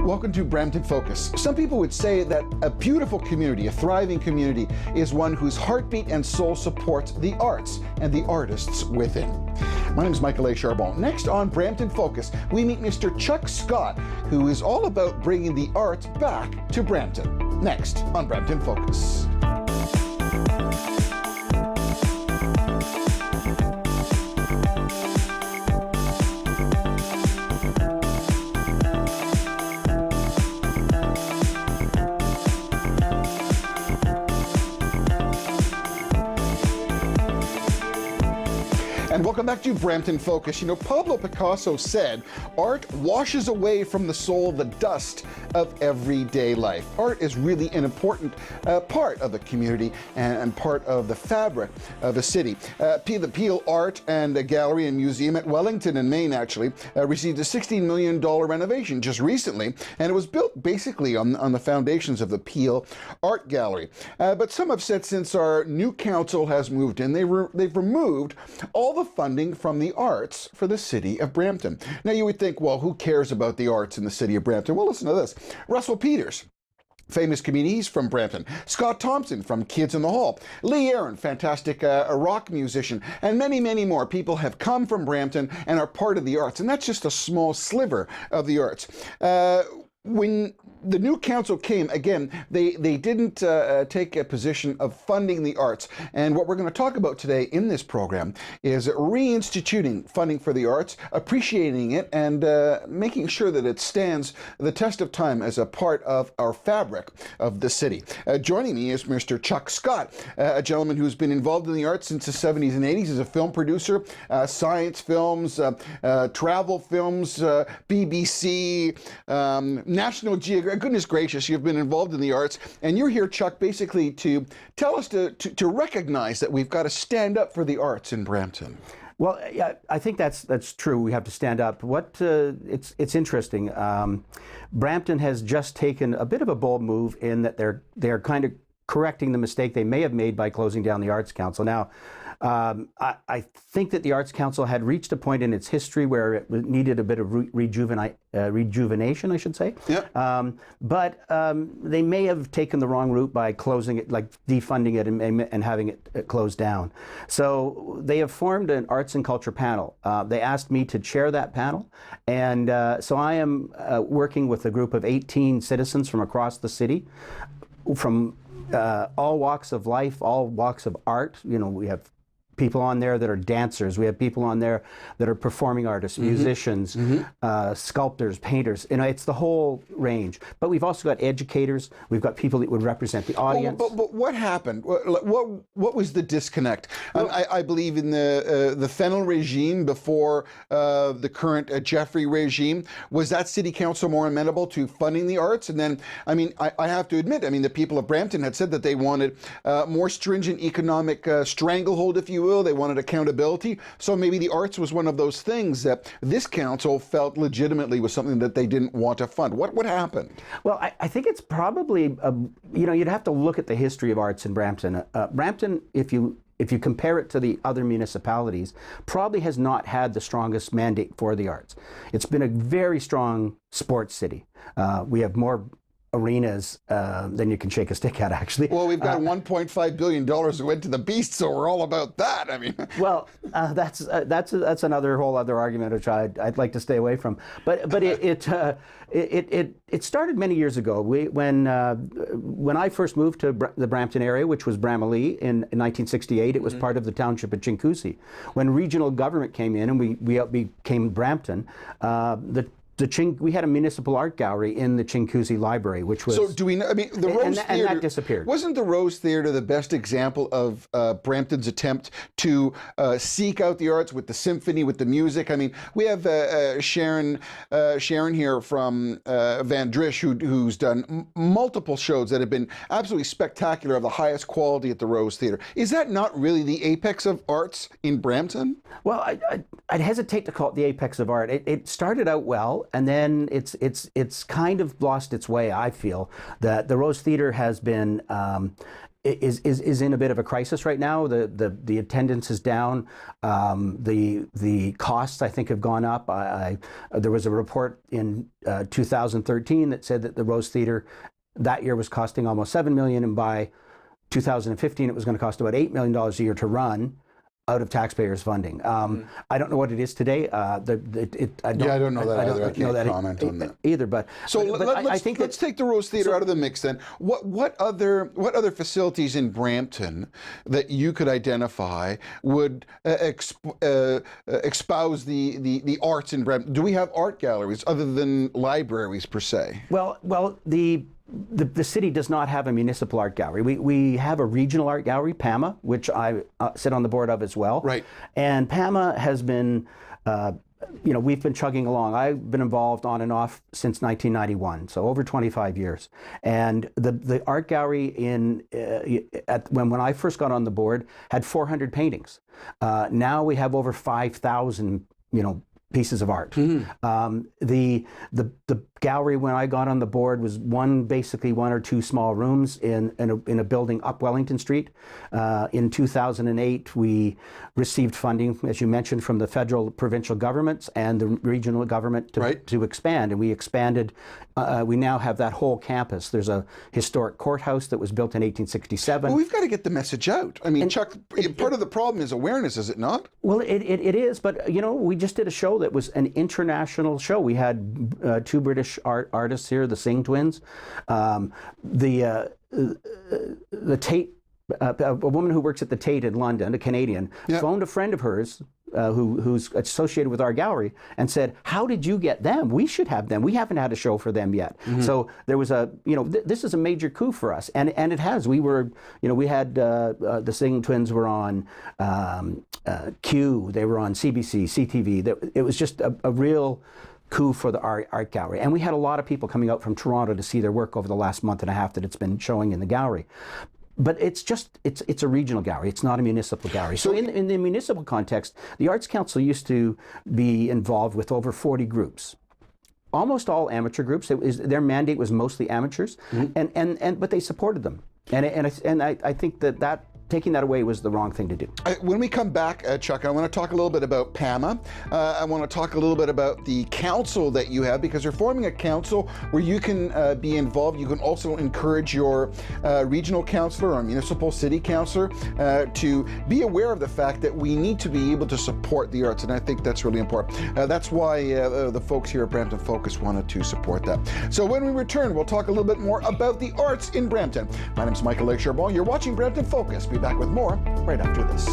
Welcome to Brampton Focus. Some people would say that a beautiful community, a thriving community, is one whose heartbeat and soul supports the arts and the artists within. My name is Michael A. Charbon. Next on Brampton Focus, we meet Mr. Chuck Scott, who is all about bringing the arts back to Brampton. Next on Brampton Focus. And welcome back to Brampton Focus. You know, Pablo Picasso said, art washes away from the soul the dust of everyday life. Art is really an important part of the community and part of the fabric of a city. The Peel Art and Gallery and Museum at Wellington in Maine actually received a $16 million renovation just recently, and it was built basically on the foundations of the Peel Art Gallery. But some have said since our new council has moved in, they've removed all the funding from the arts for the City of Brampton. Now you would think, well, who cares about the arts in the City of Brampton? Well, listen to this. Russell Peters, famous comedian, he's from Brampton. Scott Thompson from Kids in the Hall. Lee Aaron, fantastic rock musician, and many, many more people have come from Brampton and are part of the arts, and that's just a small sliver of the arts. When the new council came, again, they didn't take a position of funding the arts. And what we're going to talk about today in this program is reinstituting funding for the arts, appreciating it, and making sure that it stands the test of time as a part of our fabric of the city. Joining me is Mr. Chuck Scott, a gentleman who's been involved in the arts since the 70s and 80s as a film producer, science films, travel films, BBC, National Geographic. Goodness gracious, you've been involved in the arts, and you're here, Chuck, basically to tell us to recognize that we've got to stand up for the arts in Brampton. Well, yeah, I think that's true. We have to stand up. It's interesting. Brampton has just taken a bit of a bold move in that they're kind of correcting the mistake they may have made by closing down the Arts Council. Now, I think that the Arts Council had reached a point in its history where it needed a bit of rejuvenation, I should say. Yeah. But they may have taken the wrong route by closing it, like defunding it and having it closed down. So they have formed an arts and culture panel. They asked me to chair that panel, and so I am working with a group of 18 citizens from across the city, from all walks of life, all walks of art. You know, we have people on there that are dancers. We have people on there that are performing artists, musicians, sculptors, painters. You know, it's the whole range. But we've also got educators. We've got people that would represent the audience. But what happened? What was the disconnect? I believe in the Fennell regime before the current Jeffrey regime. Was that city council more amenable to funding the arts? And then, I mean, I have to admit, I mean, the people of Brampton had said that they wanted more stringent economic stranglehold, if you will. They wanted accountability. So maybe the arts was one of those things that this council felt legitimately was something that they didn't want to fund. What happened? Well, I think it's probably, you know, you'd have to look at the history of arts in Brampton. Brampton, if you compare it to the other municipalities, probably has not had the strongest mandate for the arts. It's been a very strong sports city. We have more arenas than you can shake a stick at, actually. Well, we've got $1.5 billion that went to the beast, so we're all about that. I mean, well, that's another whole other argument which I'd like to stay away from. But it started many years ago. When I first moved to the Brampton area, which was Bramalea in 1968, it was part of the township of Chincoosea. When regional government came in and we became Brampton, we had a municipal art gallery in the Chincoosea Library, which was... So do we know, I mean, the Rose Theatre... And that disappeared. Wasn't the Rose Theatre the best example of Brampton's attempt to seek out the arts with the symphony, with the music? I mean, we have Sharon here from Van Drish, who's done multiple shows that have been absolutely spectacular, of the highest quality at the Rose Theatre. Is that not really the apex of arts in Brampton? Well, I'd hesitate to call it the apex of art. It started out well, and then it's kind of lost its way. I feel that the Rose Theatre has been is in a bit of a crisis right now. The attendance is down. The costs, I think, have gone up. There was a report in 2013 that said that the Rose Theatre that year was costing almost $7 million, and by 2015 it was going to cost about $8 million a year to run out of taxpayers' funding. I don't know what it is today. I don't know that either. I can't comment on that either. But I think let's take the Rose Theatre out of the mix then. What other facilities in Brampton that you could identify would espouse the arts in Brampton? Do we have art galleries other than libraries per se? Well, the city does not have a municipal art gallery. We have a regional art gallery, PAMA, which I sit on the board of as well. Right. And PAMA has been, we've been chugging along. I've been involved on and off since 1991, so over 25 years. And the art gallery when I first got on the board had 400 paintings. Now we have over 5,000, pieces of art. The gallery when I got on the board was basically one or two small rooms in a building up Wellington Street. In 2008, we received funding, as you mentioned, from the federal, provincial governments and the regional government to expand, and we expanded. We now have that whole campus. There's a historic courthouse that was built in 1867. Well, we've got to get the message out. I mean, Chuck, part of the problem is awareness, is it not? Well, it is, but we just did a show that was an international show. We had two British artists here, the Singh twins. The Tate, a woman who works at the Tate in London, a Canadian, phoned a friend of hers who's associated with our gallery and said, "How did you get them? We should have them. We haven't had a show for them yet." So there was this is a major coup for us, and it has. We were, we had the Singh twins were on Q, they were on CBC, CTV. It was just a real coup for the art gallery, and we had a lot of people coming out from Toronto to see their work over the last month and a half that it's been showing in the gallery. But it's a regional gallery. It's not a municipal gallery. So in the municipal context, the Arts Council used to be involved with over 40 groups. Almost all amateur groups. Their mandate was mostly amateurs, but they supported them. And I think that taking that away was the wrong thing to do. When we come back, Chuck, I want to talk a little bit about PAMA. I want to talk a little bit about the council that you have, because you're forming a council where you can be involved. You can also encourage your regional councillor or municipal city councillor to be aware of the fact that we need to be able to support the arts, and I think that's really important. That's why the folks here at Brampton Focus wanted to support that. So when we return, we'll talk a little bit more about the arts in Brampton. My name's Michael Charbon. You're watching Brampton Focus. Be back with more right after this.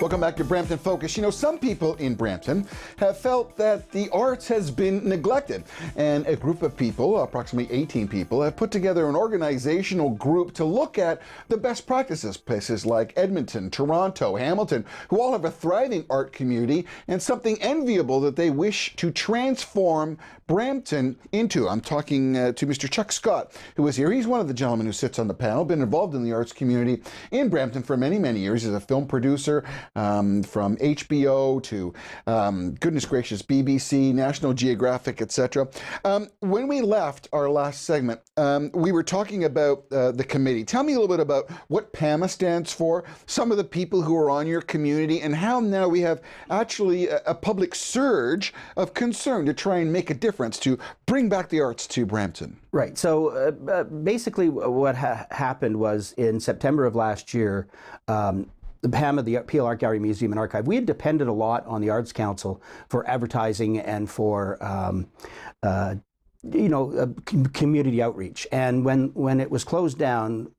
Welcome back to Brampton Focus. Some people in Brampton have felt that the arts has been neglected, and a group of people, approximately 18 people, have put together an organizational group to look at the best practices. Places like Edmonton, Toronto, Hamilton, who all have a thriving art community and something enviable that they wish to transform Brampton into. I'm talking to Mr. Chuck Scott, who is here. He's one of the gentlemen who sits on the panel, been involved in the arts community in Brampton for many, many years. He's a film producer, from HBO to, goodness gracious, BBC, National Geographic, etc. When we left our last segment, we were talking about the committee. Tell me a little bit about what PAMA stands for, some of the people who are on your community, and how now we have actually a public surge of concern to try and make a difference to bring back the arts to Brampton. Right. So basically what happened was in September of last year, the PAMA, the Peel Art Gallery Museum and Archive, we had depended a lot on the Arts Council for advertising and for community outreach. And when it was closed down,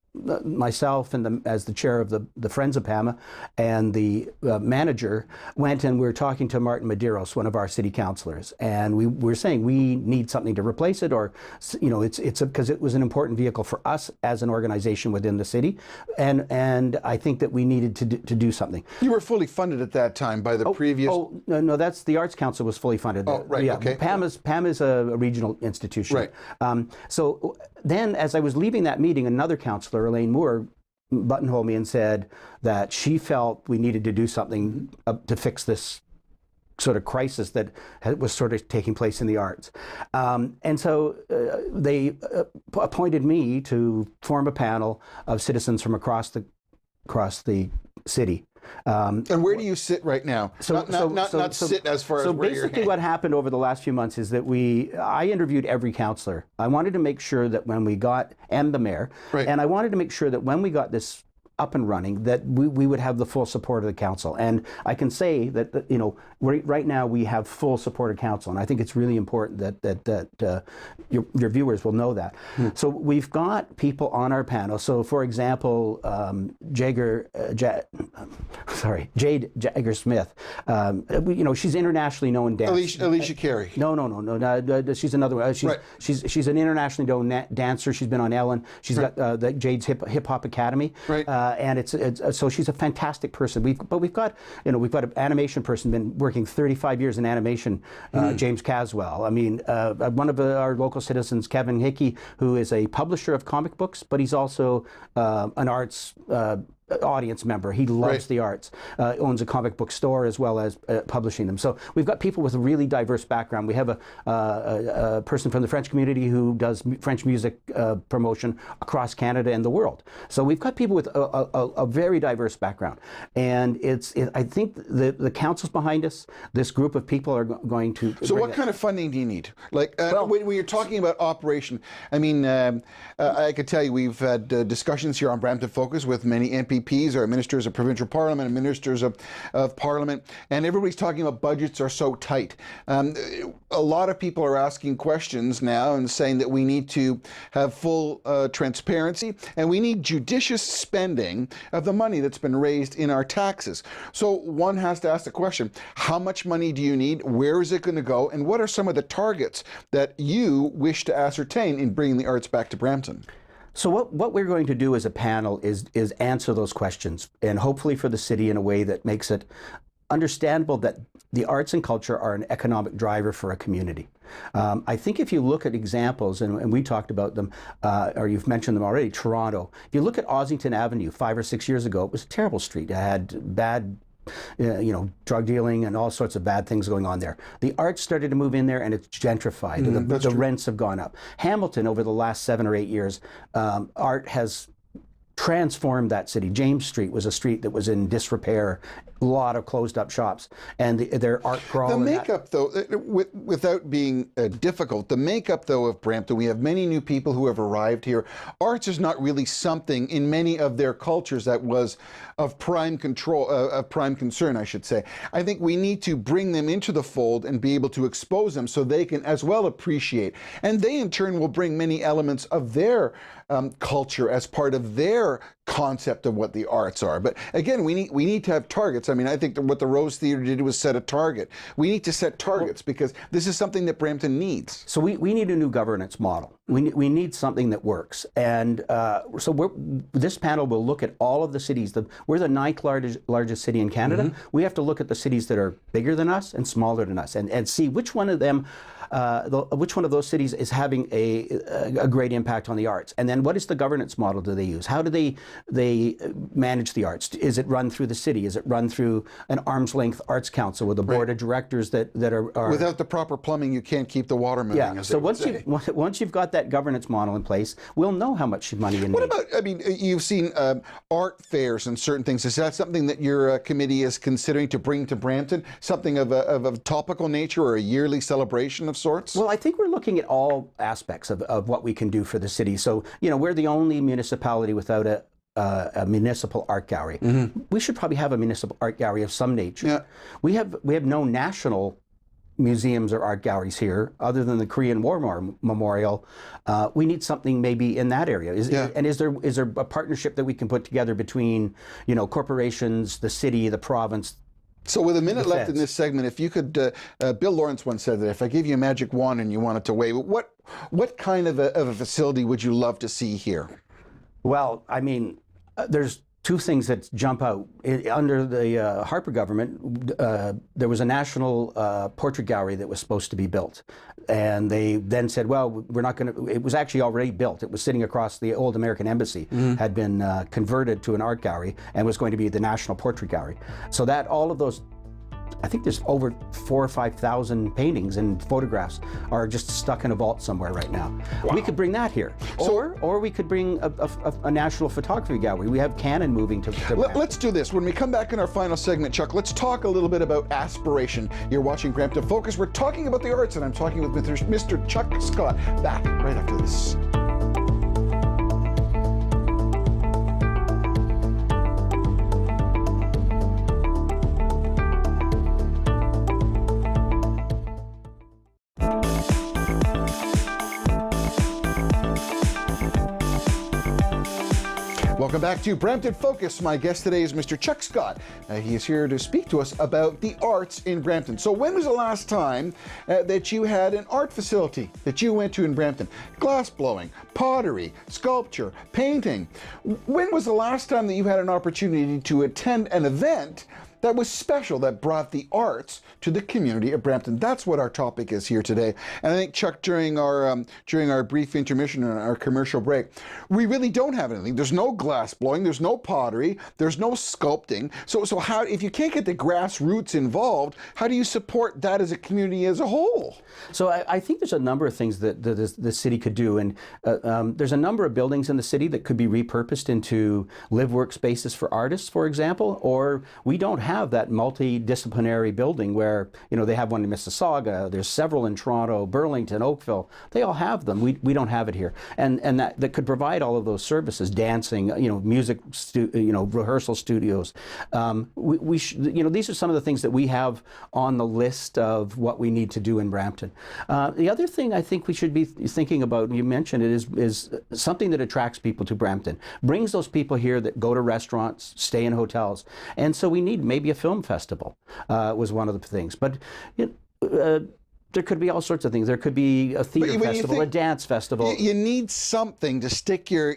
myself and as the chair of the Friends of PAMA and the manager went and we were talking to Martin Medeiros, one of our city councillors, and we were saying we need something to replace it, or it's because it was an important vehicle for us as an organization within the city, and I think that we needed to do something. You were fully funded at that time by the previous. Oh no, that's the Arts Council was fully funded. Oh right, yeah, okay. PAMA's a regional institution. Right. So then, as I was leaving that meeting, another councillor, Elaine Moore, buttonholed me and said that she felt we needed to do something to fix this sort of crisis that was sort of taking place in the arts. And so they appointed me to form a panel of citizens from across the city. And where do you sit right now? Not sit as far as where you're. So basically what happened over the last few months is that I interviewed every councillor. I wanted to make sure that when we got, and the mayor, right. And I wanted to make sure that when we got this up and running, that we would have the full support of the council. And I can say that, you know, right now we have full support of council, and I think it's really important that your viewers will know that. So we've got people on our panel. So, for example, Jade Jagger-Smith. You know, she's internationally known dancer. Alicia Carey. No. She's another one. She's an internationally known dancer. She's been on Ellen. She's got the Jade's Hip Hop Academy. Right. And it's so she's a fantastic person. We've got an animation person, been working 35 years in animation, James Caswell. I mean, one of our local citizens, Kevin Hickey, who is a publisher of comic books, but he's also an arts audience member. He loves the arts, owns a comic book store as well as publishing them. So we've got people with a really diverse background. We have a person from the French community who does French music promotion across Canada and the world. So we've got people with a very diverse background. And I think the council's behind us. This group of people are going to... So what kind of funding do you need? Like, when you're talking about operation, I mean, I could tell you we've had discussions here on Brampton Focus with many MPs, or ministers of provincial parliament, and ministers of parliament, and everybody's talking about budgets are so tight. A lot of people are asking questions now and saying that we need to have full transparency, and we need judicious spending of the money that's been raised in our taxes. So one has to ask the question, how much money do you need? Where is it going to go? And what are some of the targets that you wish to ascertain in bringing the arts back to Brampton? So what we're going to do as a panel is answer those questions, and hopefully for the city in a way that makes it understandable that the arts and culture are an economic driver for a community. I think if you look at examples, and we talked about them, or you've mentioned them already, Toronto. If you look at Ossington Avenue 5 or 6 years ago, it was a terrible street. It had bad drug dealing and all sorts of bad things going on there. The arts started to move in there, and it's gentrified. And the rents have gone up. Hamilton, over the last 7 or 8 years, art has transformed that city. James Street was a street that was in disrepair, a lot of closed up shops, and their art crawl. The makeup, though, without being difficult, the makeup, though, of Brampton, we have many new people who have arrived here. Arts is not really something in many of their cultures that was of prime concern, I should say. I think we need to bring them into the fold and be able to expose them so they can as well appreciate. And they, in turn, will bring many elements of their culture as part of their concept of what the arts are. But again, we need to have targets. I mean, I think that what the Rose Theatre did was set a target. We need to set targets because this is something that Brampton needs. So we need a new governance model. We need something that works. And this panel will look at all of the cities. We're the 9th largest city in Canada. We have to look at the cities that are bigger than us and smaller than us, and see which one of them, which one of those cities is having a great impact on the arts. And then what is the governance model do they use? How do they manage the arts? Is it run through the city? Is it run through an arm's length arts council with a board of directors that are... Without the proper plumbing, you can't keep the water moving. Yeah, so once you've got that governance model in place, we'll know how much money you need. What about, I mean, you've seen art fairs and certain things. Is that something that your committee is considering to bring to Brampton? Something of a topical nature or a yearly celebration of sorts? Well, I think we're looking at all aspects of what we can do for the city. So, we're the only municipality without a municipal art gallery. We should probably have a municipal art gallery of some nature. Yeah. We have no national museums or art galleries here other than the Korean War Memorial. We need something maybe in that area. Is there a partnership that we can put together between corporations, the city, the province? So with a minute left in this segment, if you could, Bill Lawrence once said that if I gave you a magic wand and you wanted to wave, what kind of a facility would you love to see here? Well, I mean, there's two things that jump out. Under the Harper government, there was a national portrait gallery that was supposed to be built. And they then said, well, we're not going to, it was actually already built. It was sitting across the old American Embassy, had been converted to an art gallery and was going to be the National Portrait Gallery. So that all of those, I think there's over 4,000 or 5,000 paintings and photographs are just stuck in a vault somewhere right now. Wow. We could bring that here, or we could bring a national photography gallery. We have Canon moving to Let's do this. When we come back in our final segment, Chuck, let's talk a little bit about aspiration. You're watching Brampton Focus. We're talking about the arts, and I'm talking with Mr. Chuck Scott. Back right after this. Welcome back to Brampton Focus. My guest today is Mr. Chuck Scott. He is here to speak to us about the arts in Brampton. So when was the last time that you had an art facility that you went to in Brampton? Glass blowing, pottery, sculpture, painting. When was the last time that you had an opportunity to attend an event that was special, that brought the arts to the community of Brampton? That's what our topic is here today. And I think, Chuck, during our brief intermission and our commercial break, we really don't have anything. There's no glass blowing, there's no pottery, there's no sculpting. So how, if you can't get the grassroots involved, how do you support that as a community as a whole? So I think there's a number of things that the city could do, and there's a number of buildings in the city that could be repurposed into live-work spaces for artists, for example, or we don't have that multidisciplinary building where, you know, they have one in Mississauga, there's several in Toronto, Burlington, Oakville. They all have them. We don't have it here. And that could provide all of those services, dancing, you know, music, rehearsal studios. These are some of the things that we have on the list of what we need to do in Brampton. The other thing I think we should be thinking about, and you mentioned it, is something that attracts people to Brampton, brings those people here that go to restaurants, stay in hotels. And so we need maybe a film festival was one of the things. But there could be all sorts of things. There could be a theater festival, a dance festival. You need something to stick your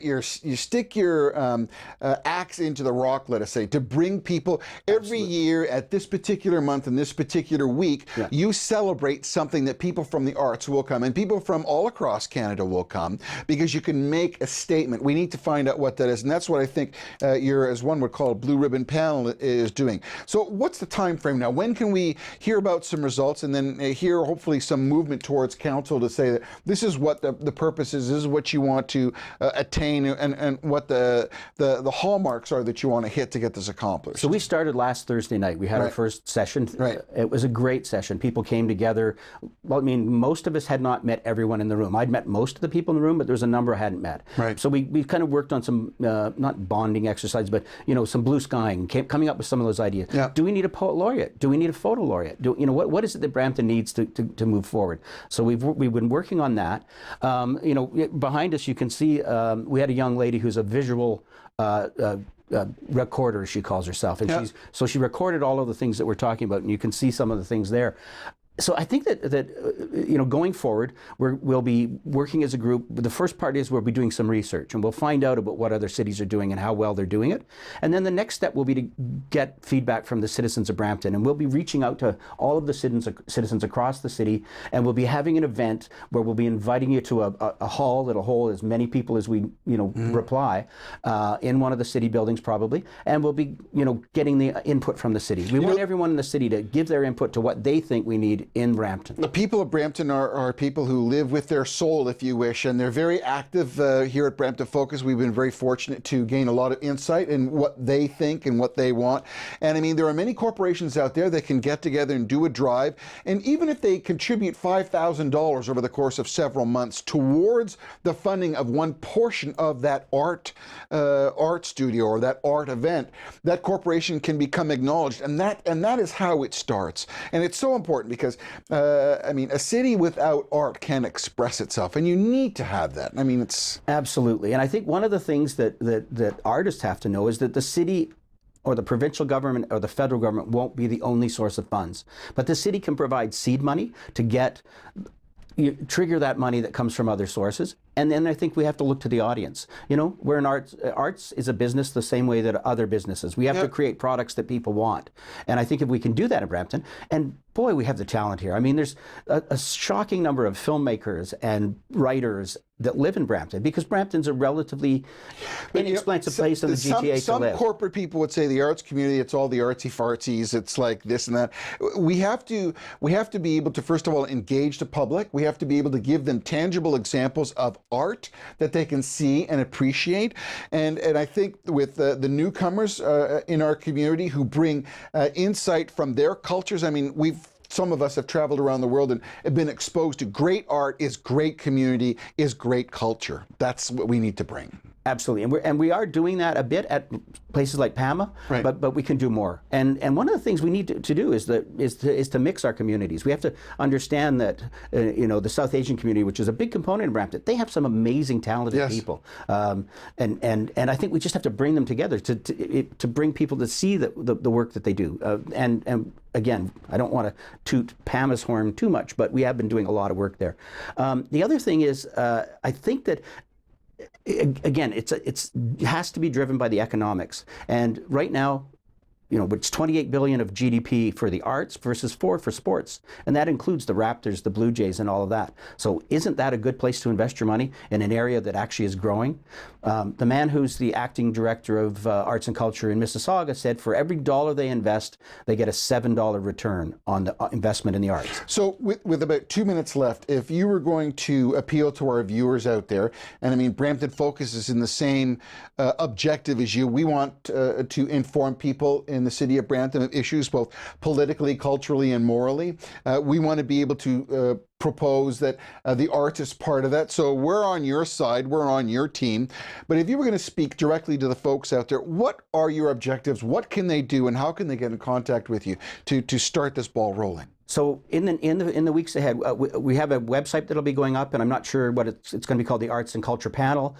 axe into the rock, let us say, to bring people every year at this particular month and this particular week. Yeah. You celebrate something that people from the arts will come, and people from all across Canada will come, because you can make a statement. We need to find out what that is, and that's what I think your, as one would call, it, blue ribbon panel is doing. So what's the time frame now? When can we hear about some results, and then hear hopefully some movement towards council to say that this is what the purpose is, this is what you want to attain, and what the hallmarks are that you want to hit to get this accomplished? So we started last Thursday night. We had our first session. Right. It was a great session. People came together. Well, I mean, most of us had not met everyone in the room. I'd met most of the people in the room, but there was a number I hadn't met. Right. So we kind of worked on some, not bonding exercises, but, you know, some blue skying, coming up with some of those ideas. Yeah. Do we need a poet laureate? Do we need a photo laureate? What is it that Brampton needs to move forward? So we've been working on that. Behind us you can see we had a young lady who's a visual recorder, she calls herself, and she recorded all of the things that we're talking about, and you can see some of the things there. So I think that going forward, we'll be working as a group. The first part is we'll be doing some research, and we'll find out about what other cities are doing and how well they're doing it. And then the next step will be to get feedback from the citizens of Brampton, and we'll be reaching out to all of the citizens across the city, and we'll be having an event where we'll be inviting you to a hall that'll hold as many people as we reply in one of the city buildings probably, and we'll be getting the input from the city. We want everyone in the city to give their input to what they think we need in Brampton. The people of Brampton are people who live with their soul, if you wish, and they're very active here at Brampton Focus. We've been very fortunate to gain a lot of insight in what they think and what they want. And I mean, there are many corporations out there that can get together and do a drive, and even if they contribute $5,000 over the course of several months towards the funding of one portion of that art studio or that art event, that corporation can become acknowledged, and that is how it starts. And it's so important because a city without art can't express itself, and you need to have that. I mean, it's absolutely. And I think one of the things that artists have to know is that the city or the provincial government or the federal government won't be the only source of funds, but the city can provide seed money to trigger that money that comes from other sources. And then I think we have to look to the audience. You know, we're in arts. Arts is a business the same way that other businesses. We have to create products that people want. And I think if we can do that in Brampton, and boy, we have the talent here. I mean, there's a shocking number of filmmakers and writers that live in Brampton, because Brampton's a relatively inexpensive place in the GTA to live. Some corporate people would say the arts community, it's all the artsy fartsies, it's like this and that. We have to be able to, first of all, engage the public. We have to be able to give them tangible examples of art that they can see and appreciate. And I think with the newcomers in our community who bring insight from their cultures, I mean, some of us have traveled around the world and have been exposed to great art is great community, is great culture. That's what we need to bring. Absolutely, and we are doing that a bit at places like PAMA, right. but we can do more. And one of the things we need to do is to mix our communities. We have to understand that you know, the South Asian community, which is a big component in Brampton, they have some amazing talented people, and I think we just have to bring them together to bring people to see the work that they do. And again, I don't want to toot PAMA's horn too much, but we have been doing a lot of work there. The other thing is, I think that, again, it has to be driven by the economics. And right now, you know, it's 28 billion of GDP for the arts versus 4 for sports, and that includes the Raptors, the Blue Jays, and all of that. So isn't that a good place to invest your money in an area that actually is growing? The man who's the acting director of arts and culture in Mississauga said for every dollar they invest, they get a $7 return on the investment in the arts. So with about 2 minutes left, if you were going to appeal to our viewers out there, and I mean, Brampton Focus is in the same objective as you. We want to inform people in the city of Brampton of issues both politically, culturally, and morally. We want to be able to propose that the arts is part of that. So we're on your side, we're on your team. But if you were going to speak directly to the folks out there, what are your objectives? What can they do, and how can they get in contact with you to start this ball rolling? So in the weeks ahead, we have a website that'll be going up, and I'm not sure what it's going to be called, the Arts and Culture Panel.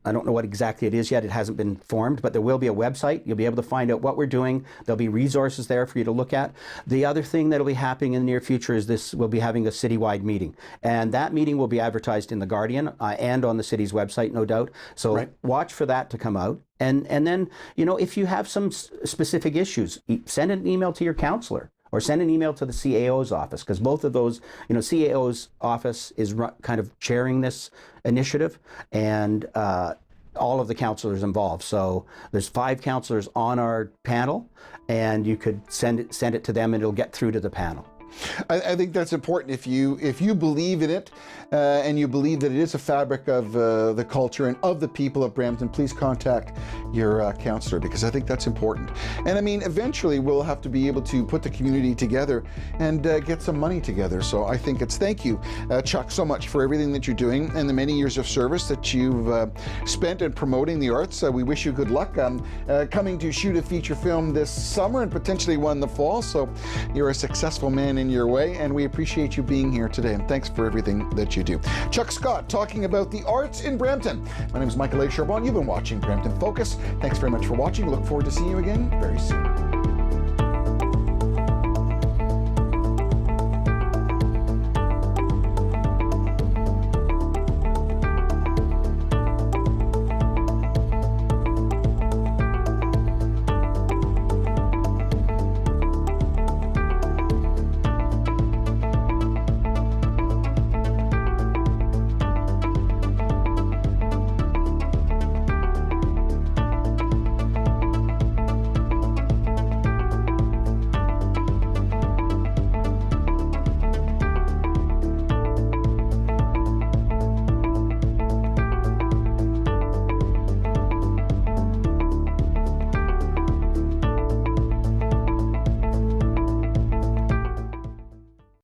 I don't know what exactly it is yet. It hasn't been formed, but there will be a website. You'll be able to find out what we're doing. There'll be resources there for you to look at. The other thing that'll be happening in the near future is we'll be having a citywide meeting. And that meeting will be advertised in The Guardian and on the city's website, no doubt. So watch for that to come out. And then, you know, if you have some specific issues, send an email to your counselor, or send an email to the CAO's office, because both of those, you know, CAO's office is kind of chairing this initiative, and all of the counselors involved. So there's 5 counselors on our panel, and you could send it to them, and it'll get through to the panel. I think that's important. If you believe in it, and you believe that it is a fabric of the culture and of the people of Brampton, please contact your counselor, because I think that's important. And I mean, eventually we'll have to be able to put the community together and get some money together. So I think thank you, Chuck, so much for everything that you're doing and the many years of service that you've spent in promoting the arts. We wish you good luck. Coming to shoot a feature film this summer and potentially one in the fall. So you're a successful man in your way, and we appreciate you being here today, and thanks for everything that you do. Chuck Scott talking about the arts in Brampton. My name is Michael A. Charbon. You've been watching Brampton Focus. Thanks very much for watching. Look forward to seeing you again very soon.